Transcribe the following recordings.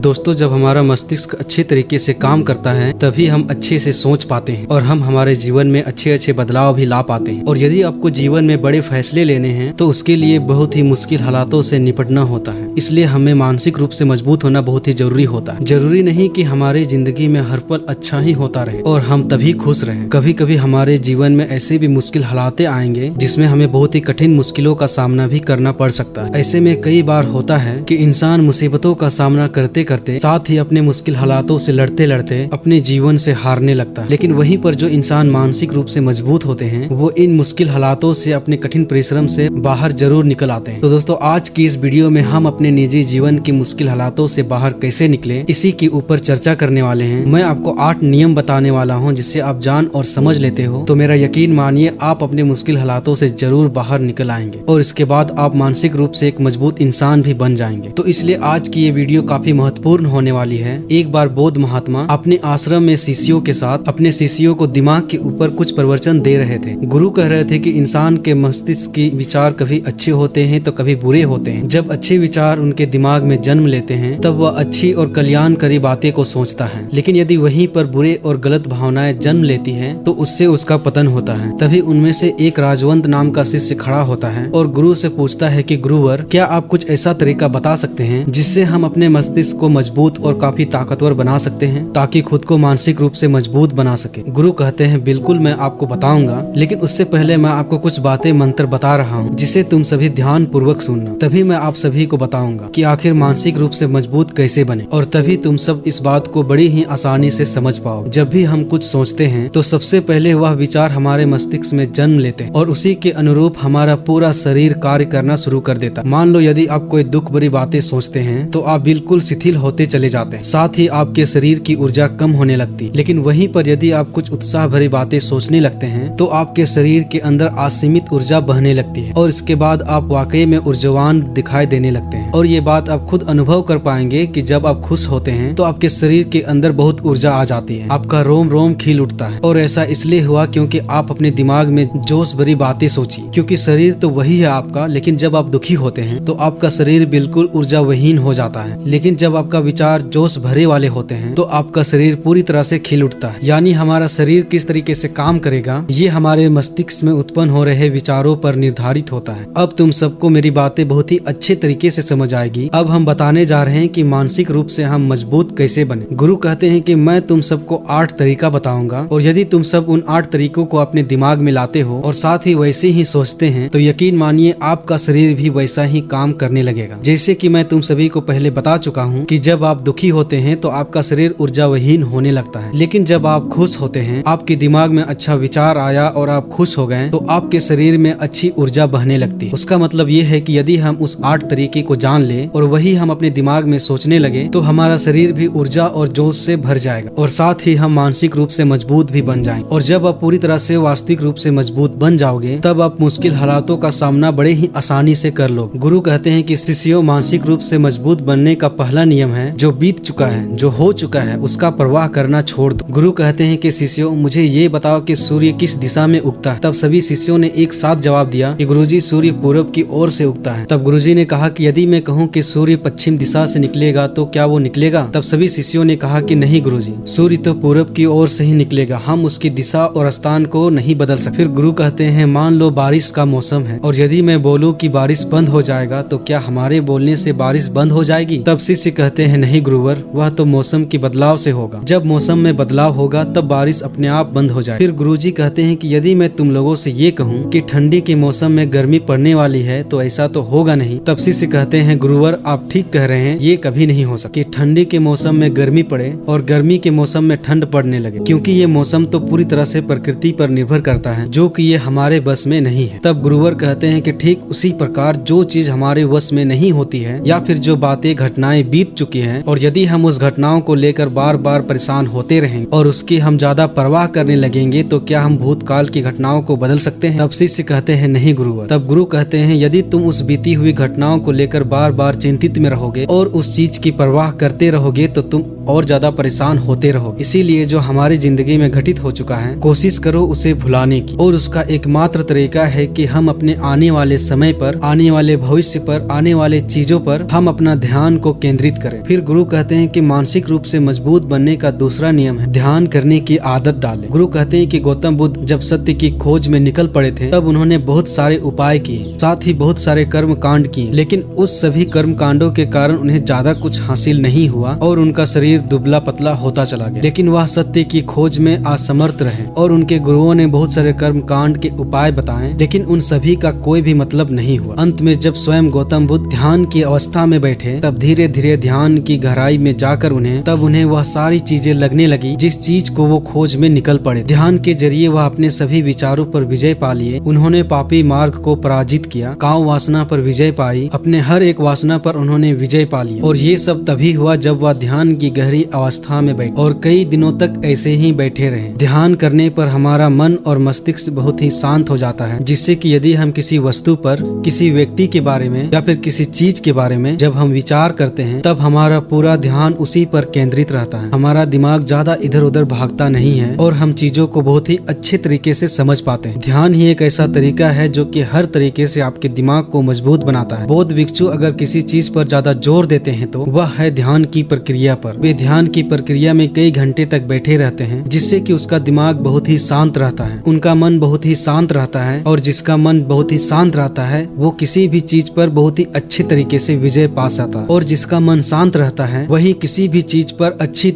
दोस्तों, जब हमारा मस्तिष्क अच्छे तरीके से काम करता है तभी हम अच्छे से सोच पाते हैं और हम हमारे जीवन में अच्छे अच्छे बदलाव भी ला पाते हैं। और यदि आपको जीवन में बड़े फैसले लेने हैं तो उसके लिए बहुत ही मुश्किल हालातों से निपटना होता है। इसलिए हमें मानसिक रूप से मजबूत होना बहुत ही जरूरी होता है। जरूरी नहीं कि हमारे जिंदगी में हर पल अच्छा ही होता रहे और हम तभी खुश रहें। कभी कभी हमारे जीवन में ऐसे भी मुश्किल हालातें आएंगे जिसमें हमें बहुत ही कठिन मुश्किलों का सामना भी करना पड़ सकता है। ऐसे में कई बार होता है कि इंसान मुसीबतों का सामना करते करते साथ ही अपने मुश्किल हालातों से लड़ते लड़ते अपने जीवन से हारने लगता है। लेकिन वहीं पर जो इंसान मानसिक रूप से मजबूत होते हैं वो इन मुश्किल हालातों से अपने कठिन परिश्रम से बाहर जरूर निकल आते हैं। तो दोस्तों, आज की इस वीडियो में हम अपने निजी जीवन की मुश्किल हालातों से बाहर कैसे निकले इसी के ऊपर चर्चा करने वाले हैं। मैं आपको 8 नियम बताने वाला हूँ जिससे आप जान और समझ लेते हो तो मेरा यकीन मानिए आप अपने मुश्किल हालातों से जरूर बाहर निकल आएंगे और इसके बाद आप मानसिक रूप से एक मजबूत इंसान भी बन जाएंगे। तो इसलिए आज की ये वीडियो काफी महत्वपूर्ण होने वाली है। एक बार बौद्ध महात्मा अपने आश्रम में शिष्यों के साथ अपने शिष्यों को दिमाग के ऊपर कुछ प्रवचन दे रहे थे। गुरु कह रहे थे कि इंसान के मस्तिष्क के विचार कभी अच्छे होते हैं तो कभी बुरे होते हैं। जब अच्छे विचार उनके दिमाग में जन्म लेते हैं तब वह अच्छी और कल्याणकारी बातें को सोचता है, लेकिन यदि वहीं पर बुरे और गलत भावनाएं जन्म लेती हैं तो उससे उसका पतन होता है। तभी उनमें से एक राजवंत नाम का शिष्य खड़ा होता है और गुरु से पूछता है कि गुरुवर, क्या आप कुछ ऐसा तरीका बता सकते हैं जिससे हम अपने मस्तिष्क को मजबूत और काफी ताकतवर बना सकते हैं ताकि खुद को मानसिक रूप से मजबूत बना सके। गुरु कहते हैं बिल्कुल मैं आपको बताऊंगा, लेकिन उससे पहले मैं आपको कुछ बातें मंत्र बता रहा हूँ जिसे तुम सभी ध्यान पूर्वक सुनना। तभी मैं आप सभी को बताऊंगा कि आखिर मानसिक रूप से मजबूत कैसे बने और तभी तुम सब इस बात को बड़ी ही आसानी से समझ पाओ। जब भी हम कुछ सोचते हैं तो सबसे पहले वह विचार हमारे मस्तिष्क में जन्म लेते हैं और उसी के अनुरूप हमारा पूरा शरीर कार्य करना शुरू कर देता है। मान लो यदि आप कोई दुख भरी बातें सोचते हैं तो आप बिल्कुल शिथिल होते चले जाते हैं, साथ ही आपके शरीर की ऊर्जा कम होने लगती। लेकिन वहीं पर यदि आप कुछ उत्साह भरी बातें सोचने लगते हैं तो आपके शरीर के अंदर असीमित ऊर्जा बहने लगती है और इसके बाद आप वाकई में ऊर्जावान दिखाई देने लगते हैं। और ये बात आप खुद अनुभव कर पाएंगे कि जब आप खुश होते हैं तो आपके शरीर के अंदर बहुत ऊर्जा आ जाती है, आपका रोम रोम खिल उठता है। और ऐसा इसलिए हुआ क्योंकि आप अपने दिमाग में जोश भरी बातें सोची, क्योंकि शरीर तो वही है आपका, लेकिन जब आप दुखी होते हैं तो आपका शरीर बिल्कुल ऊर्जाविहीन हो जाता है। लेकिन जब आपका विचार जोश भरे वाले होते हैं तो आपका शरीर पूरी तरह से खिल उठता है। यानी हमारा शरीर किस तरीके से काम करेगा ये हमारे मस्तिष्क में उत्पन्न हो रहे विचारों पर निर्धारित होता है। अब तुम सबको मेरी बातें बहुत ही अच्छे तरीके से समझ आएगी। अब हम बताने जा रहे हैं कि मानसिक रूप से हम मजबूत कैसे बने। गुरु कहते हैं कि मैं तुम सबको 8 तरीका बताऊंगा और यदि तुम सब उन 8 तरीकों को अपने दिमाग में लाते हो और साथ ही वैसे ही सोचते हैं तो यकीन मानिए आपका शरीर भी वैसा ही काम करने लगेगा। जैसे कि मैं तुम सभी को पहले बता चुका हूँ कि जब आप दुखी होते हैं तो आपका शरीर ऊर्जाविहीन होने लगता है, लेकिन जब आप खुश होते हैं, आपके दिमाग में अच्छा विचार आया और आप खुश हो गए तो आपके शरीर में अच्छी ऊर्जा बहने लगती है। उसका मतलब ये है कि यदि हम उस 8 तरीके को जान ले और वही हम अपने दिमाग में सोचने लगे तो हमारा शरीर भी ऊर्जा और जोश से भर जाएगा और साथ ही हम मानसिक रूप से मजबूत भी बन जाएंगे। और जब आप पूरी तरह से वास्तविक रूप से मजबूत बन जाओगे तब आप मुश्किल हालातों का सामना बड़े ही आसानी से कर लो। गुरु कहते हैं कि शिष्यों, मानसिक रूप से मजबूत बनने का पहला नियम है जो बीत चुका है, जो हो चुका है उसका परवाह करना छोड़ दो। गुरु कहते हैं कि शिष्यों, मुझे ये बताओ कि सूर्य किस दिशा में उगता है। तब सभी शिष्यों ने एक साथ जवाब दिया कि गुरुजी, सूर्य पूरब की ओर से उगता है। तब गुरुजी ने कहा कि यदि मैं कहूँ कि सूर्य पश्चिम दिशा से निकलेगा तो क्या वो निकलेगा? तब सभी शिष्यों ने कहा कि नहीं गुरुजी, सूर्य तो पूरब की ओर से ही निकलेगा, हम उसकी दिशा और स्थान को नहीं बदल सकते। फिर गुरु कहते हैं, मान लो बारिश का मौसम है और यदि मैं बोलूँ कि बारिश बंद हो जाएगा तो क्या हमारे बोलने से बारिश बंद हो जाएगी? तब शिष्य कहते हैं, नहीं गुरुवर, वह तो मौसम की बदलाव से होगा। जब मौसम में बदलाव होगा तब बारिश अपने आप बंद हो जाए। फिर गुरुजी कहते हैं कि यदि मैं तुम लोगों से ये कहूँ कि ठंडी के मौसम में गर्मी पड़ने वाली है तो ऐसा तो होगा नहीं। तब शिष्य कहते हैं, गुरुवर आप ठीक कह रहे हैं, ये कभी नहीं हो सकता कि ठंडी के मौसम में गर्मी पड़े और गर्मी के मौसम में ठंड पड़ने लगे, क्योंकि ये मौसम तो पूरी तरह से प्रकृति पर निर्भर करता है जो कि ये हमारे बस में नहीं है। तब गुरुवर कहते हैं कि ठीक उसी प्रकार जो चीज हमारे वश में नहीं होती है या फिर जो बातें घटनाएं बीत चुकी हैं और यदि हम उस घटनाओं को लेकर बार बार परेशान होते रहेंगे और उसकी हम ज्यादा परवाह करने लगेंगे तो क्या हम भूतकाल की घटनाओं को बदल सकते हैं? तब शिष्य कहते हैं, नहीं गुरुवर। तब गुरु कहते हैं, यदि तुम उस बीती हुई घटनाओं को लेकर बार बार चिंतित में रहोगे और उस चीज की परवाह करते रहोगे तो तुम और ज्यादा परेशान होते रहो। इसीलिए जो हमारी जिंदगी में घटित हो चुका है, कोशिश करो उसे भुलाने की, और उसका एकमात्र तरीका है कि हम अपने आने वाले समय पर, आने वाले भविष्य पर, आने वाले चीजों पर हम अपना ध्यान को केंद्रित करें। फिर गुरु कहते हैं कि मानसिक रूप से मजबूत बनने का दूसरा नियम है ध्यान करने की आदत डालें। गुरु कहते हैं कि गौतम बुद्ध जब सत्य की खोज में निकल पड़े थे तब उन्होंने बहुत सारे उपाय किए, साथ ही बहुत सारे कर्म कांड किए, लेकिन उस सभी कर्म कांडों के कारण उन्हें ज्यादा कुछ हासिल नहीं हुआ और उनका शरीर दुबला पतला होता चला गया। लेकिन वह सत्य की खोज में असमर्थ रहे और उनके गुरुओं ने बहुत सारे कर्म कांड के उपाय बताए, लेकिन उन सभी का कोई भी मतलब नहीं हुआ। अंत में जब स्वयं गौतम बुद्ध ध्यान की अवस्था में बैठे तब धीरे धीरे ध्यान की गहराई में जाकर उन्हें वह सारी चीजें लगने लगी जिस चीज को वो खोज में निकल पड़े। ध्यान के जरिए वह अपने सभी विचारों पर विजय पा लिए। उन्होंने पापी मार्ग को पराजित किया, काम वासना पर विजय पाई, अपने हर एक वासना पर उन्होंने विजय पा लिया। और ये सब तभी हुआ जब वह ध्यान की गहरी अवस्था में बैठे और कई दिनों तक ऐसे ही बैठे रहे। ध्यान करने पर हमारा मन और मस्तिष्क बहुत ही शांत हो जाता है, जिससे कि यदि हम किसी वस्तु पर, किसी व्यक्ति के बारे में या फिर किसी चीज के बारे में जब हम विचार करते हैं तब हमारा पूरा ध्यान उसी पर केंद्रित रहता है। हमारा दिमाग ज्यादा इधर उधर भागता नहीं है और हम चीजों को बहुत ही अच्छे तरीके से समझ पाते हैं। ध्यान ही एक ऐसा तरीका है जो कि हर तरीके से आपके दिमाग को मजबूत बनाता है। बौद्ध भिक्षु अगर किसी चीज पर ज्यादा जोर देते हैं तो वह है ध्यान की प्रक्रिया पर। वे ध्यान की प्रक्रिया में कई घंटे तक बैठे रहते हैं, जिससे कि उसका दिमाग बहुत ही शांत रहता है, उनका मन बहुत ही शांत रहता है, और जिसका मन बहुत ही शांत रहता है वो किसी भी चीज पर बहुत ही अच्छे तरीके से विजय पा सकता है, और जिसका मन शांत रहता है वही किसी भी चीज पर अच्छे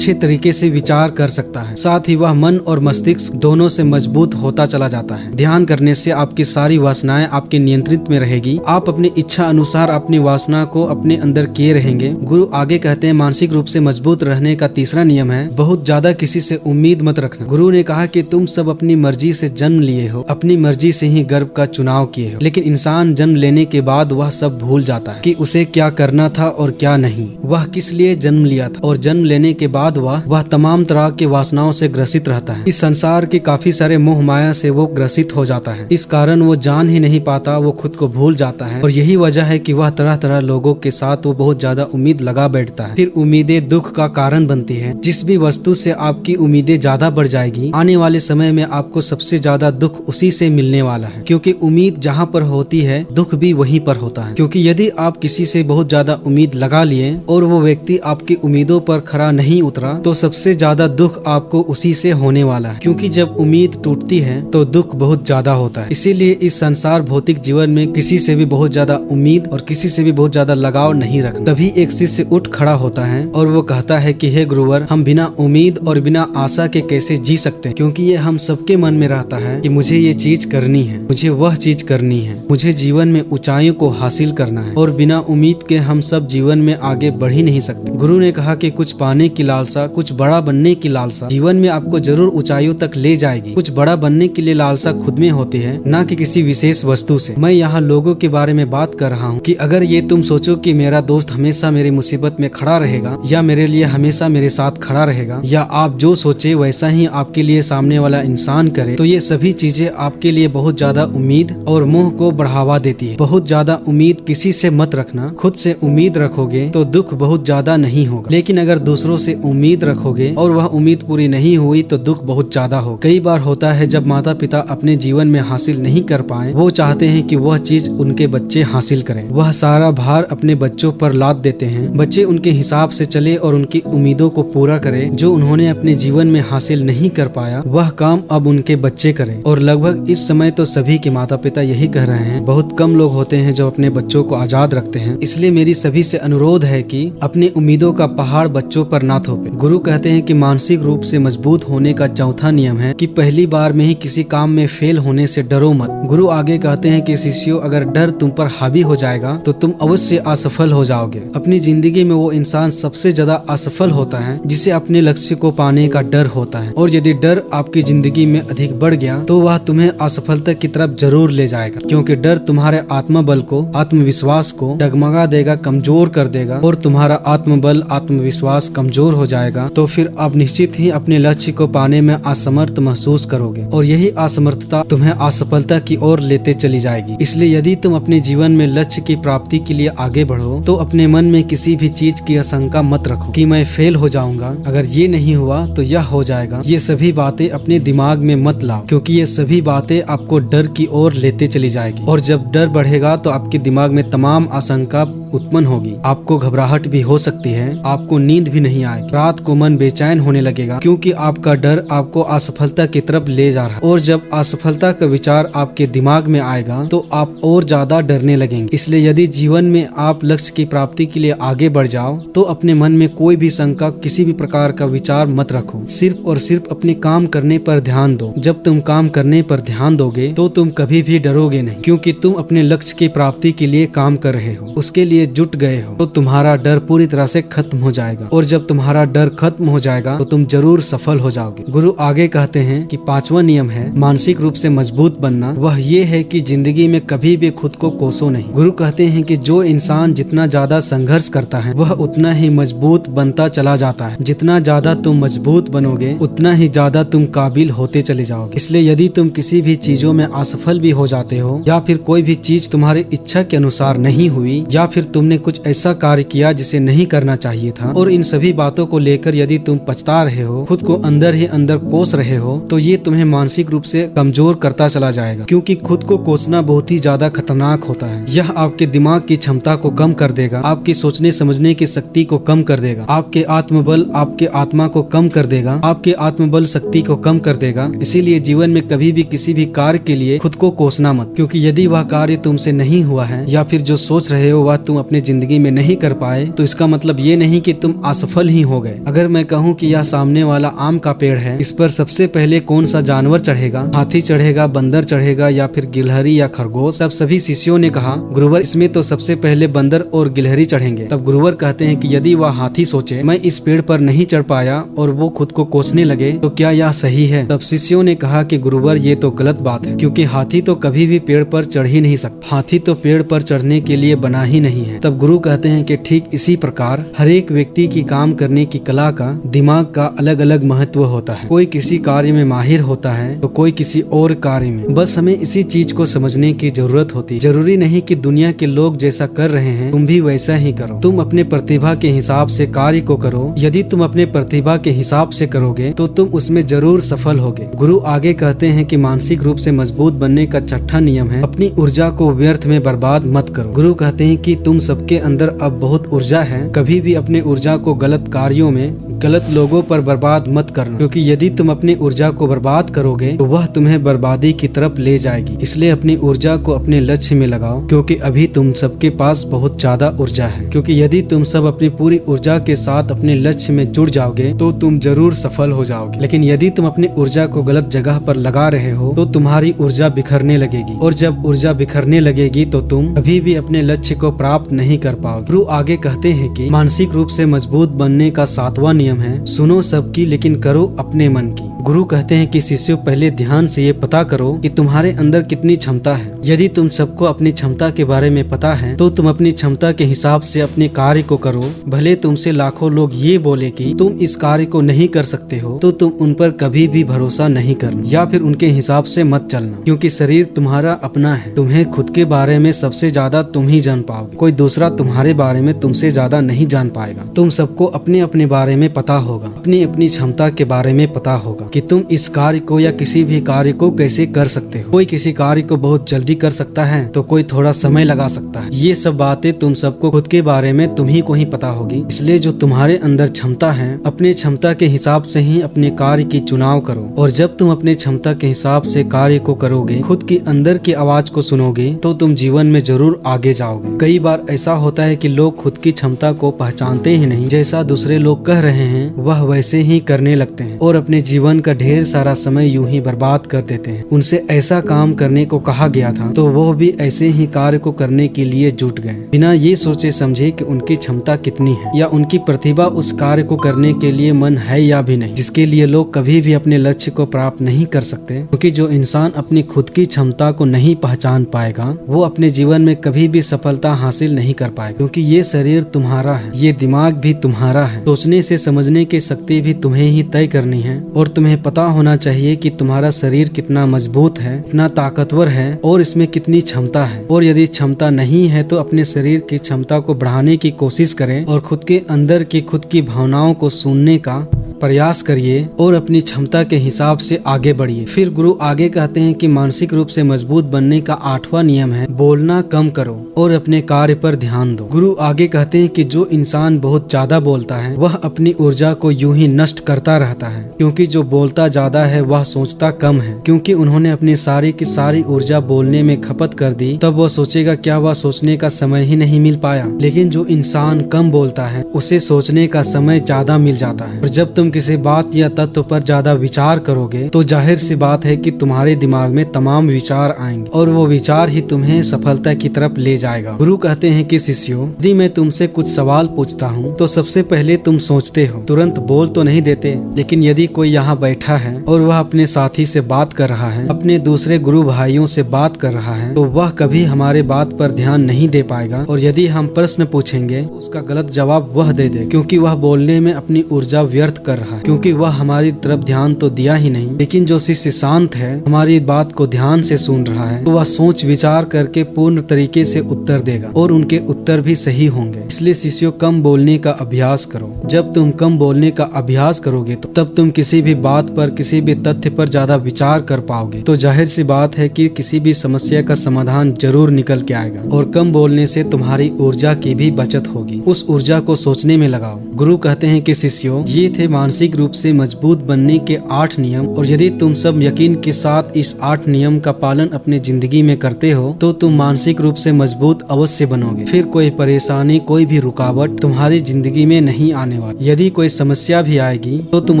तरीके से विचार कर सकता है। साथ ही वह मन और मस्तिष्क दोनों से मजबूत होता चला जाता है। ध्यान करने से आपकी सारी वासनाएं आपके नियंत्रित में रहेगी। आप अपनी इच्छा अनुसार अपनी वासना को अपने अंदर किए रहेंगे। गुरु आगे कहते हैं मानसिक रूप से मजबूत रहने का तीसरा नियम है बहुत ज्यादा किसी से उम्मीद मत रखना। गुरु ने कहा कि तुम सब अपनी मर्जी से जन्म लिए हो, अपनी मर्जी से ही गर्भ का चुनाव किए हो, लेकिन इंसान जन्म लेने के बाद वह सब भूल जाता है कि उसे क्या करना था और क्या नहीं, वह किस लिए जन्म लिया था, और जन्म लेने के बाद वह तमाम तरह के वासनाओं से ग्रसित रहता है। इस संसार के काफी सारे मोह माया से वो ग्रसित हो जाता है। इस कारण वो जान ही नहीं पाता, वो खुद को भूल जाता है, और यही वजह है कि वह तरह तरह लोगों के साथ वो बहुत ज्यादा उम्मीद लगा बैठता है। फिर उम्मीदें दुख का कारण बनती है। जिस भी वस्तु से आपकी उम्मीदें ज्यादा बढ़ जाएगी, आने वाले समय में आपको सबसे ज्यादा दुख उसी से मिलने वाला है, क्योंकि उम्मीद जहाँ पर होती है दुख भी वहीं पर होता है। क्योंकि यदि आप किसी से बहुत ज्यादा उम्मीद लगा लिए और वो व्यक्ति आपकी उम्मीदों पर खरा नहीं उतरा तो सबसे ज्यादा दुख आपको उसी से होने वाला है। क्योंकि जब उम्मीद टूटती है तो दुख बहुत ज्यादा होता है। इसीलिए इस संसार भौतिक जीवन में किसी से भी बहुत ज्यादा उम्मीद और किसी से भी बहुत ज्यादा लगाव नहीं रखना। तभी एक शिष्य उठ खड़ा होता है और वो कहता है कि हे गुरुवर, हम बिना उम्मीद और बिना आशा के कैसे जी सकते हैं, क्योंकि ये हम सबके मन में रहता है कि मुझे ये चीज करनी है, मुझे वह चीज करनी है, मुझे जीवन में ऊंचाइयों को हासिल करना है, और बिना उम्मीद के हम सब जीवन में आगे बढ़ ही नहीं सकते। गुरु ने कहा कि कुछ पाने की लालसा, कुछ बड़ा बनने की लालसा जीवन में आपको जरूर ऊंचाइयों तक ले जाएगी। कुछ बड़ा बनने के लिए लालसा खुद में होती है, न कि किसी विशेष वस्तु से। मैं यहाँ लोगों के बारे में बात कर रहा हूँ कि अगर ये तुम सोचो कि मेरा दोस्त हमेशा मेरी मुसीबत में खड़ा रहेगा या मेरे लिए हमेशा मेरे साथ खड़ा रहेगा, या आप जो सोचे वैसा ही आपके लिए सामने वाला इंसान करे, तो ये सभी चीजें आपके लिए बहुत ज्यादा उम्मीद और मोह को बढ़ावा देती है। बहुत ज्यादा उम्मीद किसी से मत रखना। खुद से उम्मीद रखोगे तो दुख बहुत ज्यादा नहीं होगा, लेकिन अगर दूसरों से उम्मीद रखोगे और वह उम्मीद पूरी नहीं हुई तो दुख बहुत ज्यादा हो। कई बार होता है जब माता पिता अपने जीवन में हासिल नहीं कर पाए, वो चाहते हैं कि वह चीज उनके बच्चे हासिल करें। वह सारा भार अपने बच्चों पर लाद देते हैं। बच्चे उनके हिसाब से चले और उनकी उम्मीदों को पूरा करें। जो उन्होंने अपने जीवन में हासिल नहीं कर पाया वह काम अब उनके बच्चे करें। और लगभग इस समय तो सभी के माता पिता यही कह रहे हैं। बहुत कम लोग होते हैं जो अपने बच्चों को आजाद रखते हैं। इसलिए मेरी सभी से अनुरोध है कि अपने उम्मीदों का पहाड़ बच्चों पर ना थोपे। गुरु कहते हैं कि मानसिक रूप से मजबूत होने का चौथा नियम है कि पहली बार में ही किसी काम में फेल होने से डरो मत। गुरु आगे कहते हैं कि शिष्यों, अगर डर तुम पर हावी हो जाएगा तो तुम अवश्य असफल हो जाओगे। अपनी जिंदगी में वो इंसान सबसे ज्यादा असफल होता है जिसे अपने लक्ष्य को पाने का डर होता है, और यदि डर आपकी जिंदगी में अधिक बढ़ गया तो वह तुम्हें असफलता की तरफ जरूर ले जाएगा। क्योंकि डर तुम्हारे आत्मबल को, आत्मविश्वास को डगमगा देगा, कमजोर कर देगा, और तुम्हारा आत्मबल, आत्मविश्वास कमजोर हो जाएगा तो फिर आप निश्चित ही अपने लक्ष्य को पाने में असमर्थ महसूस करोगे, और यही असमर्थता तुम्हें असफलता की ओर लेते चली जाएगी। इसलिए यदि तुम अपने जीवन में लक्ष्य की प्राप्ति के लिए आगे बढ़ो तो अपने मन में किसी भी चीज की आशंका मत रखो। रखो कि मैं फेल हो जाऊंगा, अगर ये नहीं हुआ तो यह हो जाएगा। ये सभी बातें अपने दिमाग में मत लाओ, क्योंकि ये सभी बातें आपको डर की ओर लेते चली जाएगी। और जब डर बढ़ेगा तो आपके दिमाग में तमाम आशंका उत्पन्न होगी। आपको घबराहट भी हो सकती है, आपको नींद भी नहीं आएगी, रात को मन बेचैन होने लगेगा, क्योंकि आपका डर आपको असफलता की तरफ ले जा रहा है। और जब असफलता का विचार आपके दिमाग में आएगा तो आप और ज्यादा डरने लगेंगे। इसलिए यदि जीवन में आप लक्ष्य की प्राप्ति के लिए आगे बढ़ जाओ तो अपने मन में कोई भी शंका, किसी भी प्रकार का विचार मत रखो। सिर्फ और सिर्फ अपने काम करने पर ध्यान दो। जब तुम काम करने पर ध्यान दोगे तो तुम कभी भी डरोगे नहीं, क्योंकि तुम अपने लक्ष्य की प्राप्ति के लिए काम कर रहे हो, उसके लिए जुट गए हो। तो तुम्हारा डर पूरी तरह से खत्म हो जाएगा। और जब तुम्हारा डर खत्म हो जाएगा तो तुम जरूर सफल हो जाओगे। गुरु आगे कहते हैं कि 5वां नियम है मानसिक रूप से मजबूत बनना। वह ये है कि जिंदगी में कभी भी खुद को कोसो नहीं। गुरु कहते हैं कि जो इंसान जितना ज्यादा संघर्ष करता है वह उतना ही मजबूत बनता चला जाता है। जितना ज्यादा तुम मजबूत बनोगे उतना ही ज्यादा तुम काबिल होते चले जाओगे। इसलिए यदि तुम किसी भी चीजों में असफल भी हो जाते हो, या फिर कोई भी चीज तुम्हारी इच्छा के अनुसार नहीं हुई, या फिर तुमने कुछ ऐसा कार्य किया जिसे नहीं करना चाहिए था, और इन सभी बातों को लेकर यदि तुम पछता रहे हो, खुद को अंदर ही अंदर कोस रहे हो, तो ये तुम्हें मानसिक रूप से कमजोर करता चला जाएगा। क्योंकि खुद को कोसना बहुत ही ज्यादा खतरनाक होता है। यह आपके दिमाग की क्षमता को कम कर देगा, आपकी सोचने समझने की शक्ति को कम कर देगा, आपके आत्मबल, आपके आत्मा को कम कर देगा, आपके आत्मबल शक्ति को कम कर देगा। इसीलिए जीवन में कभी भी किसी भी कार्य के लिए खुद को कोसना मत, क्योंकि यदि वह कार्य तुमसे नहीं हुआ है, या फिर जो सोच रहे हो वह तुम अपनी जिंदगी में नहीं कर पाए, तो इसका मतलब ये नहीं कि तुम असफल ही हो गए। अगर मैं कहूँ कि यह सामने वाला आम का पेड़ है, इस पर सबसे पहले कौन सा जानवर चढ़ेगा? हाथी चढ़ेगा, बंदर चढ़ेगा, या फिर गिलहरी या खरगोश? तब सभी शिष्यों ने कहा गुरुवर इसमें तो सबसे पहले बंदर और गिलहरी चढ़ेंगे। तब गुरुवर कहते हैं कि यदि वह हाथी सोचे मैं इस पेड़ पर नहीं चढ़ पाया और वो खुद को कोसने लगे तो क्या यह सही है? तब शिष्यों ने कहा कि गुरुवर ये तो गलत बात है, क्योंकि हाथी तो कभी भी पेड़ पर चढ़ ही नहीं सकता। हाथी तो पेड़ पर चढ़ने के लिए बना ही नहीं है। तब गुरु कहते हैं कि ठीक इसी प्रकार हर एक व्यक्ति की काम करने की कला का, दिमाग का अलग अलग महत्व होता है। कोई किसी कार्य में माहिर होता है तो कोई किसी और कार्य में। बस हमें इसी चीज को समझने की जरूरत होती है। जरूरी नहीं कि दुनिया के लोग जैसा कर रहे हैं तुम भी वैसा ही करो। तुम अपने प्रतिभा के हिसाब से कार्य को करो। यदि तुम अपने प्रतिभा के हिसाब से करोगे तो तुम उसमें जरूर सफल होगे। गुरु आगे कहते हैं कि मानसिक रूप से मजबूत बनने का 6वां नियम है अपनी ऊर्जा को व्यर्थ में बर्बाद मत करो। गुरु कहते हैं कि तुम सबके अंदर अब बहुत ऊर्जा है, कभी भी अपने ऊर्जा को गलत कार्यों में, गलत लोगों पर बर्बाद मत करना, क्योंकि यदि तुम अपनी ऊर्जा को बर्बाद करोगे तो वह तुम्हें बर्बादी की तरफ ले जाएगी। इसलिए अपनी ऊर्जा को अपने लक्ष्य में लगाओ, क्योंकि अभी तुम सबके पास बहुत ज्यादा ऊर्जा है। क्योंकि यदि तुम सब अपनी पूरी ऊर्जा के साथ अपने लक्ष्य में जुड़ जाओगे तो तुम जरूर सफल हो जाओगे। लेकिन यदि तुम अपनी ऊर्जा को गलत जगह पर लगा रहे हो तो तुम्हारी ऊर्जा बिखरने लगेगी, और जब ऊर्जा बिखरने लगेगी तो तुम कभी भी अपने लक्ष्य को प्राप्त नहीं कर पाओगे। गुरु आगे कहते हैं कि मानसिक रूप से मजबूत बनने का 7वां नियम है सुनो सबकी लेकिन करो अपने मन की। गुरु कहते हैं कि शिष्यों पहले ध्यान से ये पता करो कि तुम्हारे अंदर कितनी क्षमता है। यदि तुम सबको अपनी क्षमता के बारे में पता है तो तुम अपनी क्षमता के हिसाब से अपने कार्य को करो। भले तुमसे लाखों लोग ये बोले कि तुम इस कार्य को नहीं कर सकते हो, तो तुम उन पर कभी भी भरोसा नहीं करना या फिर उनके हिसाब से मत चलना, क्योंकि शरीर तुम्हारा अपना है। तुम्हें खुद के बारे में सबसे ज्यादा तुम ही जान पाओगे, कोई दूसरा तुम्हारे बारे में तुमसे ज्यादा नहीं जान पाएगा। तुम सबको अपने अपने बारे में पता होगा, अपनी अपनी क्षमता के बारे में पता होगा कि तुम इस कार्य को या किसी भी कार्य को कैसे कर सकते हो। कोई किसी कार्य को बहुत जल्दी कर सकता है तो कोई थोड़ा समय लगा सकता है। ये सब बातें तुम सबको खुद के बारे में तुम ही को ही पता होगी। इसलिए जो तुम्हारे अंदर क्षमता है अपनी क्षमता के हिसाब से ही अपने कार्य की चुनाव करो। और जब तुम अपने क्षमता के हिसाब से कार्य को करोगे, खुद की अंदर की आवाज को सुनोगे, तो तुम जीवन में जरूर आगे जाओगे। कई बार ऐसा होता है कि लोग खुद की क्षमता को पहचानते ही नहीं, जैसा दूसरे लोग कह रहे हैं वह वैसे ही करने लगते हैं और अपने जीवन का ढेर सारा समय यूं ही बर्बाद कर देते हैं। उनसे ऐसा काम करने को कहा गया था तो वो भी ऐसे ही कार्य को करने के लिए जुट गए, बिना ये सोचे समझे कि उनकी क्षमता कितनी है या उनकी प्रतिभा उस कार्य को करने के लिए मन है या भी नहीं, जिसके लिए लोग कभी भी अपने लक्ष्य को प्राप्त नहीं कर सकते। क्योंकि जो इंसान अपनी खुद की क्षमता को नहीं पहचान पाएगा वो अपने जीवन में कभी भी सफलता हासिल नहीं कर पाएगा, क्योंकि ये शरीर तुम्हारा है, ये दिमाग भी तुम्हारा है। सोचने से समझने की शक्ति भी तुम्हें ही तय करनी है और तुम्हें पता होना चाहिए कि तुम्हारा शरीर कितना मजबूत है, कितना ताकतवर है और इसमें कितनी क्षमता है। और यदि क्षमता नहीं है तो अपने शरीर की क्षमता को बढ़ाने की कोशिश करें और खुद के अंदर की खुद की भावनाओं को सुनने का प्रयास करिए और अपनी क्षमता के हिसाब से आगे बढ़िए। फिर गुरु आगे कहते हैं कि मानसिक रूप से मजबूत बनने का 8वां नियम है बोलना कम करो और अपने कार्य पर ध्यान दो। गुरु आगे कहते हैं कि जो इंसान बहुत ज्यादा बोलता है वह अपनी ऊर्जा को यूं ही नष्ट करता रहता है, क्योंकि जो बोलता ज्यादा है वह सोचता कम है। क्योंकि उन्होंने अपनी सारी की सारी ऊर्जा बोलने में खपत कर दी, तब वह सोचेगा क्या वह सोचने का समय ही नहीं मिल पाया। लेकिन जो इंसान कम बोलता है उसे सोचने का समय ज्यादा मिल जाता है। और जब तुम किसी बात या तत्व पर ज्यादा विचार करोगे तो जाहिर सी बात है कि तुम्हारे दिमाग में तमाम विचार आएंगे और वो विचार ही तुम्हें सफलता की तरफ ले जाएगा। गुरु कहते हैं कि शिष्यों, यदि मैं तुमसे कुछ सवाल पूछता हूँ तो सबसे पहले तुम सोचते हो, तुरंत बोल तो नहीं देते। लेकिन यदि कोई यहाँ बैठा है और वह अपने साथी से बात कर रहा है, अपने दूसरे गुरु भाइयों से बात कर रहा है, तो वह कभी हमारे बात पर ध्यान नहीं दे पाएगा। और यदि हम प्रश्न पूछेंगे तो उसका गलत जवाब वह दे दे, क्योंकि वह बोलने में अपनी ऊर्जा व्यर्थ कर रहा है, क्योंकि वह हमारी तरफ ध्यान तो दिया ही नहीं। लेकिन जो शिष्य शांत है, हमारी बात को ध्यान से सुन रहा है, तो वह सोच विचार करके पूर्ण तरीके से उत्तर देगा और उनके उत्तर भी सही होंगे। इसलिए शिष्यों, कम बोलने का अभ्यास करो। जब तुम कम बोलने का अभ्यास करोगे तो तब तुम किसी भी बात पर, किसी भी तथ्य पर ज्यादा विचार कर पाओगे। तो जाहिर सी बात है कि किसी भी समस्या का समाधान जरूर निकल के आएगा। और कम बोलने से तुम्हारी ऊर्जा की भी बचत होगी, उस ऊर्जा को सोचने में लगाओ। गुरु कहते हैं कि शिष्यों, ये थे मानसिक रूप से मजबूत बनने के 8 नियम। और यदि तुम सब यकीन के साथ इस 8 नियम का पालन अपने जिंदगी में करते हो तो तुम मानसिक रूप से मजबूत अवश्य बनोगे। फिर कोई परेशानी, कोई भी रुकावट तुम्हारी जिंदगी में नहीं आने वाली। यदि कोई समस्या भी आएगी तो तुम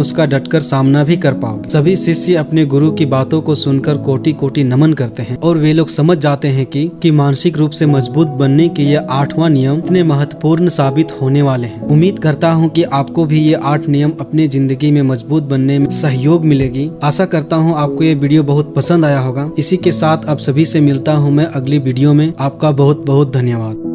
उसका डटकर सामना भी कर पाओगे। सभी शिष्य अपने गुरु की बातों को सुनकर कोटि कोटि नमन करते हैं और वे लोग समझ जाते हैं कि मानसिक रूप से मजबूत बनने के ये 8वां नियम इतने महत्वपूर्ण साबित होने वाले हैं। उम्मीद करता हूँ कि आपको भी ये 8 नियम अपने जिंदगी में मजबूत बनने में सहयोग मिलेगी। आशा करता हूँ आपको ये वीडियो बहुत पसंद आया होगा। इसी के साथ आप सभी से मिलता हूँ मैं अगली वीडियो में। आपका बहुत बहुत धन्यवाद।